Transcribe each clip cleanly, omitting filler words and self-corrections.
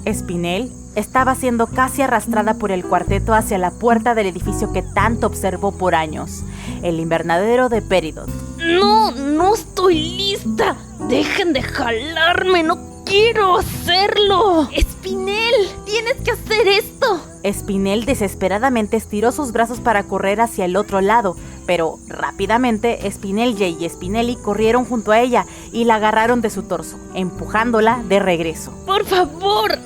Spinel estaba siendo casi arrastrada por el cuarteto hacia la puerta del edificio que tanto observó por años, el invernadero de Peridot. No estoy lista. Dejen de jalarme, no quiero hacerlo. Spinel, tienes que hacer esto. Spinel desesperadamente estiró sus brazos para correr hacia el otro lado, pero rápidamente Spinel y Spinelli corrieron junto a ella y la agarraron de su torso, empujándola de regreso. Por favor.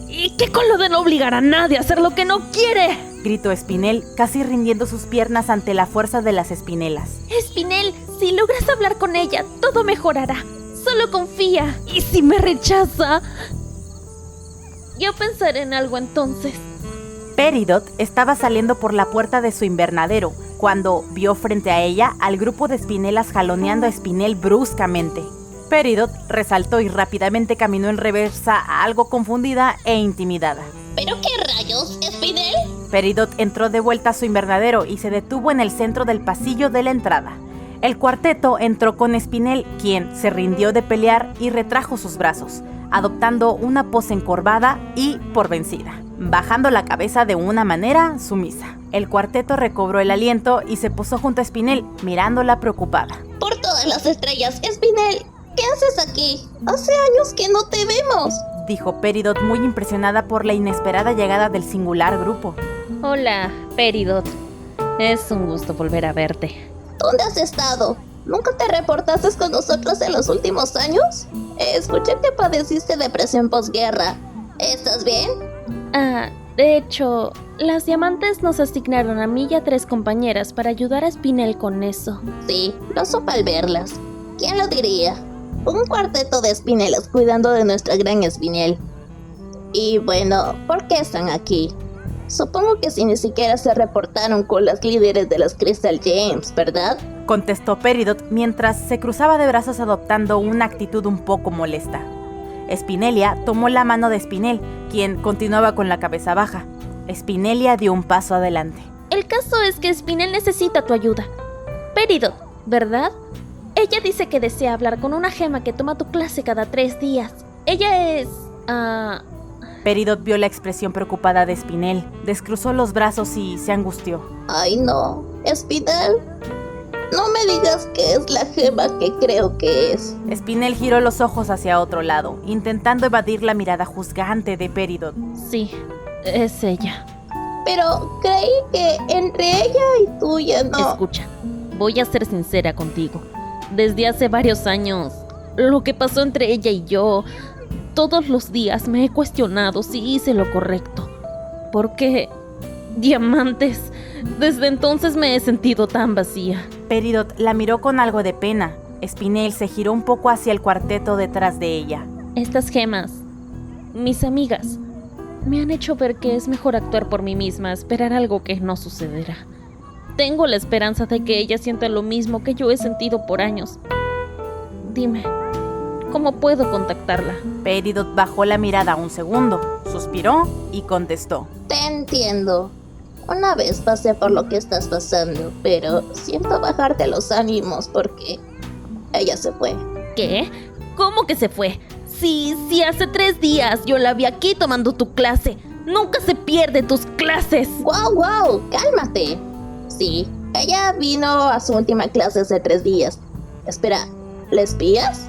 ¿Y qué con lo de no obligar a nadie a hacer lo que no quiere? Gritó Spinel, casi rindiendo sus piernas ante la fuerza de las espinelas. Spinel, si logras hablar con ella, todo mejorará. Solo confía. ¿Y si me rechaza? Yo pensaré en algo entonces. Peridot estaba saliendo por la puerta de su invernadero cuando vio frente a ella al grupo de espinelas jaloneando a Spinel bruscamente. Peridot resaltó y rápidamente caminó en reversa, algo confundida e intimidada. ¿Pero qué rayos, Spinel? Peridot entró de vuelta a su invernadero y se detuvo en el centro del pasillo de la entrada. El cuarteto entró con Spinel, quien se rindió de pelear y retrajo sus brazos, adoptando una pose encorvada y por vencida, bajando la cabeza de una manera sumisa. El cuarteto recobró el aliento y se posó junto a Spinel, mirándola preocupada. Por todas las estrellas, Spinel, ¿qué haces aquí? Hace años que no te vemos, dijo Peridot, muy impresionada por la inesperada llegada del singular grupo. Hola, Peridot. Es un gusto volver a verte. ¿Dónde has estado? ¿Nunca te reportaste con nosotros en los últimos años? Escuché que padeciste depresión posguerra. ¿Estás bien? De hecho, las diamantes nos asignaron a mí y a 3 compañeras para ayudar a Spinel con eso. Sí, lo supe al verlas. ¿Quién lo diría? Un cuarteto de espinelas cuidando de nuestra gran Spinel. Y bueno, ¿por qué están aquí? Supongo que si ni siquiera se reportaron con las líderes de las Crystal Gems, ¿verdad? Contestó Peridot mientras se cruzaba de brazos adoptando una actitud un poco molesta. Spinelia tomó la mano de Spinel, quien continuaba con la cabeza baja. Spinelia dio un paso adelante. El caso es que Spinel necesita tu ayuda. Peridot, ¿verdad? Ella dice que desea hablar con una gema que toma tu clase cada 3 días. Ella es... Peridot vio la expresión preocupada de Spinel, descruzó los brazos y se angustió. Ay no, Spinel, no me digas que es la gema que creo que es. Spinel giró los ojos hacia otro lado, intentando evadir la mirada juzgante de Peridot. Sí, es ella. Pero creí que entre ella y tú ya no... Escucha, voy a ser sincera contigo. Desde hace varios años, lo que pasó entre ella y yo... Todos los días me he cuestionado si hice lo correcto. ¿Por qué? Diamantes. Desde entonces me he sentido tan vacía. Peridot la miró con algo de pena. Spinel se giró un poco hacia el cuarteto detrás de ella. Estas gemas, mis amigas, me han hecho ver que es mejor actuar por mí misma, esperar algo que no sucederá. Tengo la esperanza de que ella sienta lo mismo que yo he sentido por años. Dime, ¿cómo puedo contactarla? Peridot bajó la mirada un segundo, suspiró y contestó. Te entiendo. Una vez pasé por lo que estás pasando, pero siento bajarte los ánimos porque ella se fue. ¿Qué? ¿Cómo que se fue? Sí, hace 3 días yo la vi aquí tomando tu clase. Nunca se pierde tus clases. ¡Wow! ¡Cálmate! Sí, ella vino a su última clase hace 3 días. Espera, ¿la espías?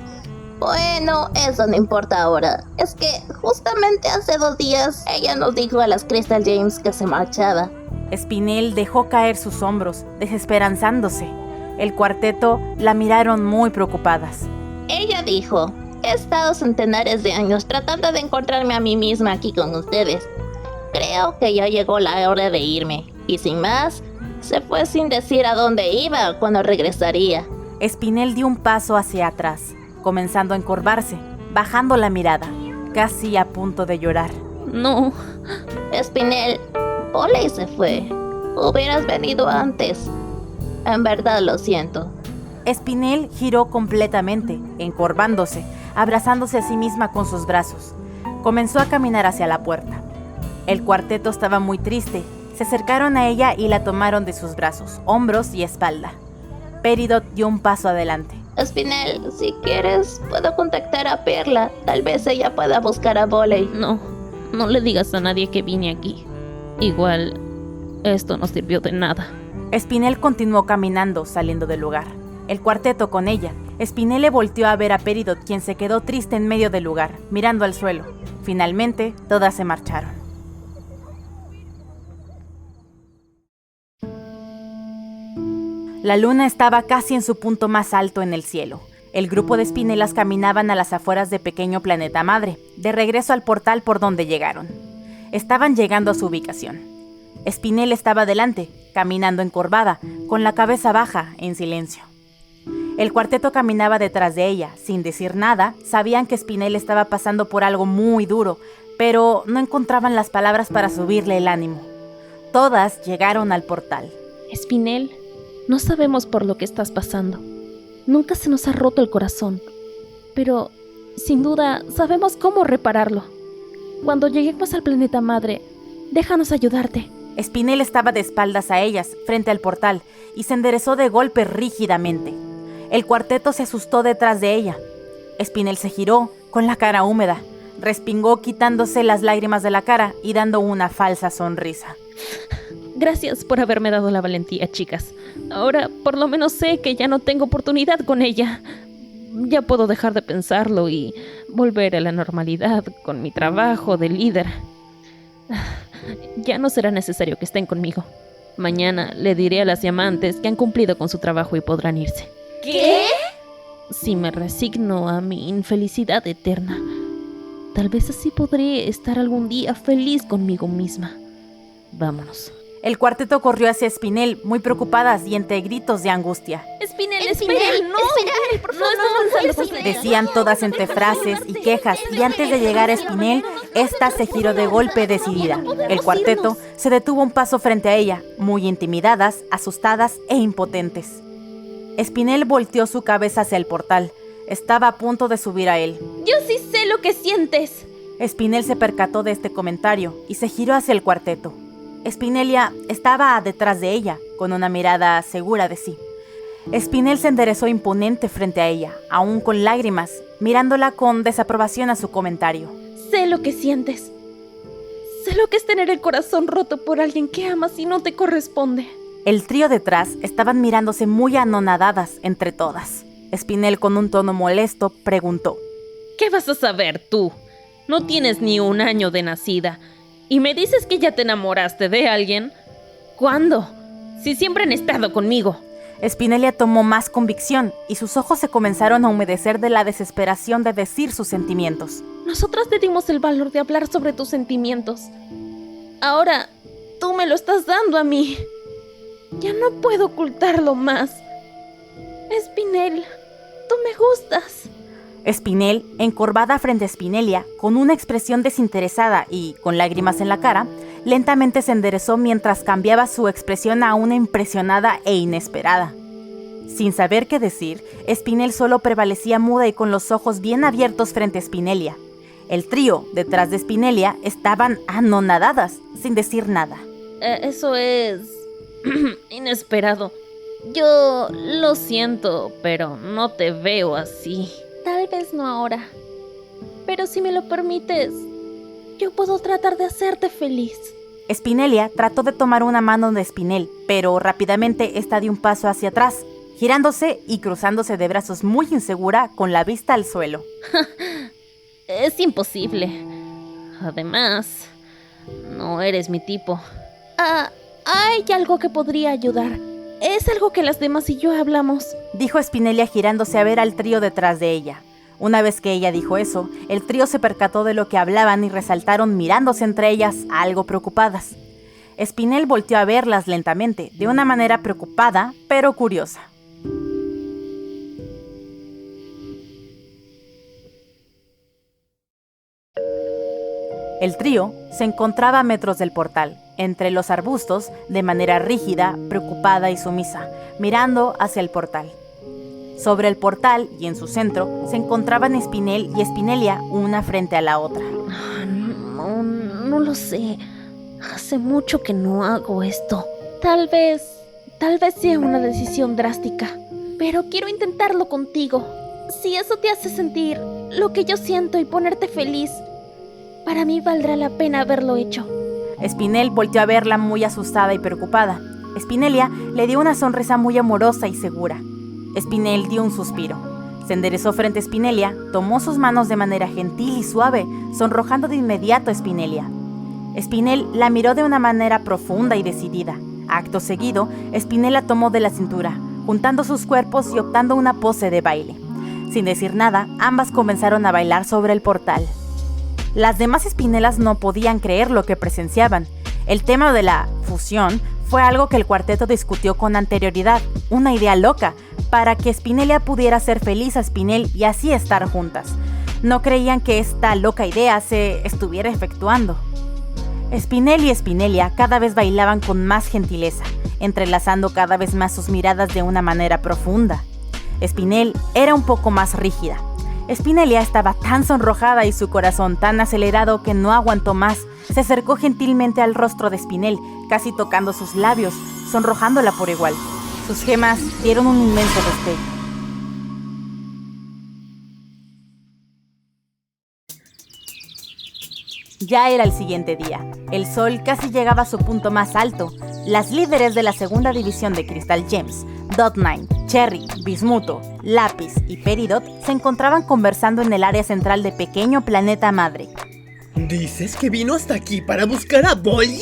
Bueno, eso no importa ahora. Es que justamente hace 2 días ella nos dijo a las Crystal Gems que se marchaba. Spinel dejó caer sus hombros, desesperanzándose. El cuarteto la miraron muy preocupadas. Ella dijo: he estado centenares de años tratando de encontrarme a mí misma aquí con ustedes. Creo que ya llegó la hora de irme. Y sin más, se fue sin decir a dónde iba cuando regresaría. Spinel dio un paso hacia atrás, comenzando a encorvarse, bajando la mirada, casi a punto de llorar. No. Spinel, Polly se fue. Hubieras venido antes. En verdad lo siento. Spinel giró completamente, encorvándose, abrazándose a sí misma con sus brazos. Comenzó a caminar hacia la puerta. El cuarteto estaba muy triste. Se acercaron a ella y la tomaron de sus brazos, hombros y espalda. Peridot dio un paso adelante. Spinel, si quieres, puedo contactar a Perla. Tal vez ella pueda buscar a Voley. No le digas a nadie que vine aquí. Igual, esto no sirvió de nada. Spinel continuó caminando, saliendo del lugar. El cuarteto con ella. Spinel le volteó a ver a Peridot, quien se quedó triste en medio del lugar, mirando al suelo. Finalmente, todas se marcharon. La luna estaba casi en su punto más alto en el cielo. El grupo de Spinelas caminaban a las afueras de Pequeño Planeta Madre, de regreso al portal por donde llegaron. Estaban llegando a su ubicación. Spinel estaba delante, caminando encorvada, con la cabeza baja, en silencio. El cuarteto caminaba detrás de ella, sin decir nada. Sabían que Spinel estaba pasando por algo muy duro, pero no encontraban las palabras para subirle el ánimo. Todas llegaron al portal. Spinel, no sabemos por lo que estás pasando. Nunca se nos ha roto el corazón, pero sin duda sabemos cómo repararlo. Cuando lleguemos al planeta madre, déjanos ayudarte. Spinel estaba de espaldas a ellas, frente al portal, y se enderezó de golpe rígidamente. El cuarteto se asustó detrás de ella. Spinel se giró, con la cara húmeda, respingó quitándose las lágrimas de la cara y dando una falsa sonrisa. Gracias por haberme dado la valentía, chicas. Ahora por lo menos sé que ya no tengo oportunidad con ella. Ya puedo dejar de pensarlo y volver a la normalidad con mi trabajo de líder. Ya no será necesario que estén conmigo. Mañana le diré a las diamantes que han cumplido con su trabajo y podrán irse. ¿Qué? Si me resigno a mi infelicidad eterna, tal vez así podré estar algún día feliz conmigo misma. Vámonos. El cuarteto corrió hacia Spinel, muy preocupadas y entre gritos de angustia. Spinel, no, por favor, Decían todas entre frases y quejas, y antes de llegar a Spinel, ésta se giró de golpe decidida. El cuarteto se detuvo un paso frente a ella, muy intimidadas, asustadas e impotentes. Spinel volteó su cabeza hacia el portal. Estaba a punto de subir a él. Yo sí sé lo que sientes. Spinel se percató de este comentario y se giró hacia el cuarteto. Spinelia estaba detrás de ella, con una mirada segura de sí. Spinel se enderezó imponente frente a ella, aún con lágrimas, mirándola con desaprobación a su comentario. Sé lo que sientes. Sé lo que es tener el corazón roto por alguien que amas y no te corresponde. El trío detrás estaban mirándose muy anonadadas entre todas. Spinel, con un tono molesto, preguntó: ¿Qué vas a saber tú? No tienes ni un año de nacida. ¿Y me dices que ya te enamoraste de alguien? ¿Cuándo? Si siempre han estado conmigo. Spinelia tomó más convicción y sus ojos se comenzaron a humedecer de la desesperación de decir sus sentimientos. Nosotras te dimos el valor de hablar sobre tus sentimientos. Ahora, tú me lo estás dando a mí. Ya no puedo ocultarlo más. Spinel, tú me gustas. Spinel, encorvada frente a Spinelia, con una expresión desinteresada y con lágrimas en la cara, lentamente se enderezó mientras cambiaba su expresión a una impresionada e inesperada. Sin saber qué decir, Spinel solo prevalecía muda y con los ojos bien abiertos frente a Spinelia. El trío, detrás de Spinelia, estaban anonadadas, sin decir nada. Eso es inesperado. Yo lo siento, pero no te veo así. Tal vez no ahora, pero si me lo permites, yo puedo tratar de hacerte feliz. Spinelia trató de tomar una mano de Spinel, pero rápidamente ésta dio un paso hacia atrás, girándose y cruzándose de brazos muy insegura con la vista al suelo. Es imposible. Además, no eres mi tipo. Hay algo que podría ayudar. Es algo que las demás y yo hablamos, dijo Spinelia girándose a ver al trío detrás de ella. Una vez que ella dijo eso, el trío se percató de lo que hablaban y resaltaron mirándose entre ellas, algo preocupadas. Spinel volteó a verlas lentamente, de una manera preocupada, pero curiosa. El trío se encontraba a metros del portal, entre los arbustos, de manera rígida, preocupada y sumisa, mirando hacia el portal. Sobre el portal y en su centro se encontraban Spinel y Spinelia, una frente a la otra. No lo sé. Hace mucho que no hago esto. Tal vez sea una decisión drástica, pero quiero intentarlo contigo. Si eso te hace sentir lo que yo siento y ponerte feliz, para mí valdrá la pena haberlo hecho. Spinel volteó a verla muy asustada y preocupada. Spinelia le dio una sonrisa muy amorosa y segura. Spinel dio un suspiro. Se enderezó frente a Spinelia, tomó sus manos de manera gentil y suave, sonrojando de inmediato a Spinelia. Spinel la miró de una manera profunda y decidida. Acto seguido, Spinel la tomó de la cintura, juntando sus cuerpos y optando una pose de baile. Sin decir nada, ambas comenzaron a bailar sobre el portal. Las demás Spinelas no podían creer lo que presenciaban. El tema de la fusión fue algo que el cuarteto discutió con anterioridad, una idea loca, para que Spinelia pudiera ser feliz a Spinel y así estar juntas. No creían que esta loca idea se estuviera efectuando. Spinel y Spinelia cada vez bailaban con más gentileza, entrelazando cada vez más sus miradas de una manera profunda. Spinel era un poco más rígida. Spinelia estaba tan sonrojada y su corazón tan acelerado que no aguantó más. Se acercó gentilmente al rostro de Spinel, casi tocando sus labios, sonrojándola por igual. Sus gemas dieron un inmenso destello. Ya era el siguiente día. El sol casi llegaba a su punto más alto. Las líderes de la segunda división de Crystal Gems, Dot9, Cherry, Bismuto, Lápiz y Peridot, se encontraban conversando en el área central de Pequeño Planeta Madre. ¿Dices que vino hasta aquí para buscar a Bolly?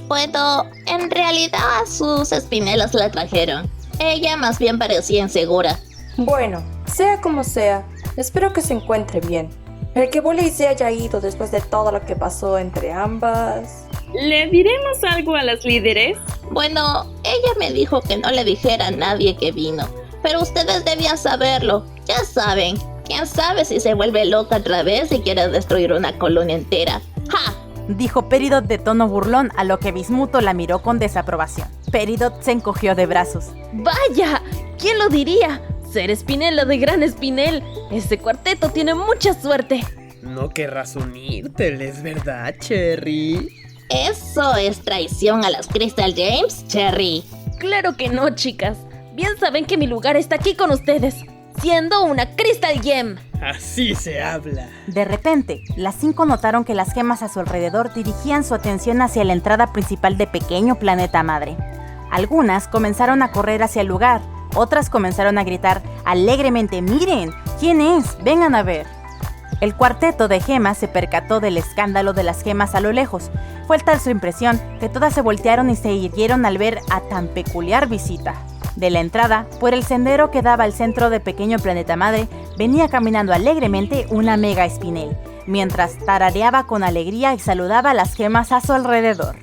Bueno, en realidad sus espinelas la trajeron. Ella más bien parecía insegura. Bueno, sea como sea, espero que se encuentre bien. El que Bolly se haya ido después de todo lo que pasó entre ambas. ¿Le diremos algo a las líderes? Bueno, ella me dijo que no le dijera a nadie que vino, pero ustedes debían saberlo. Ya saben, quién sabe si se vuelve loca otra vez y quiere destruir una colonia entera. ¡Ja! Dijo Peridot de tono burlón, a lo que Bismuto la miró con desaprobación. Peridot se encogió de brazos. ¡Vaya! ¿Quién lo diría? Ser Spinella de Gran Spinel. Ese cuarteto tiene mucha suerte. No querrás unírteles, ¿verdad, Cherry? Eso es traición a las Crystal Gems, Cherry. Claro que no, chicas. Bien saben que mi lugar está aquí con ustedes, siendo una Crystal Gem. Así se habla. De repente, las 5 notaron que las gemas a su alrededor dirigían su atención hacia la entrada principal de Pequeño Planeta Madre. Algunas comenzaron a correr hacia el lugar, otras comenzaron a gritar alegremente: ¡miren! ¿Quién es? ¡Vengan a ver! El cuarteto de gemas se percató del escándalo de las gemas a lo lejos. Fue tal su impresión que todas se voltearon y se irguieron al ver a tan peculiar visita. De la entrada, por el sendero que daba al centro de Pequeño Planeta Madre, venía caminando alegremente una Mega Spinel, mientras tarareaba con alegría y saludaba a las gemas a su alrededor.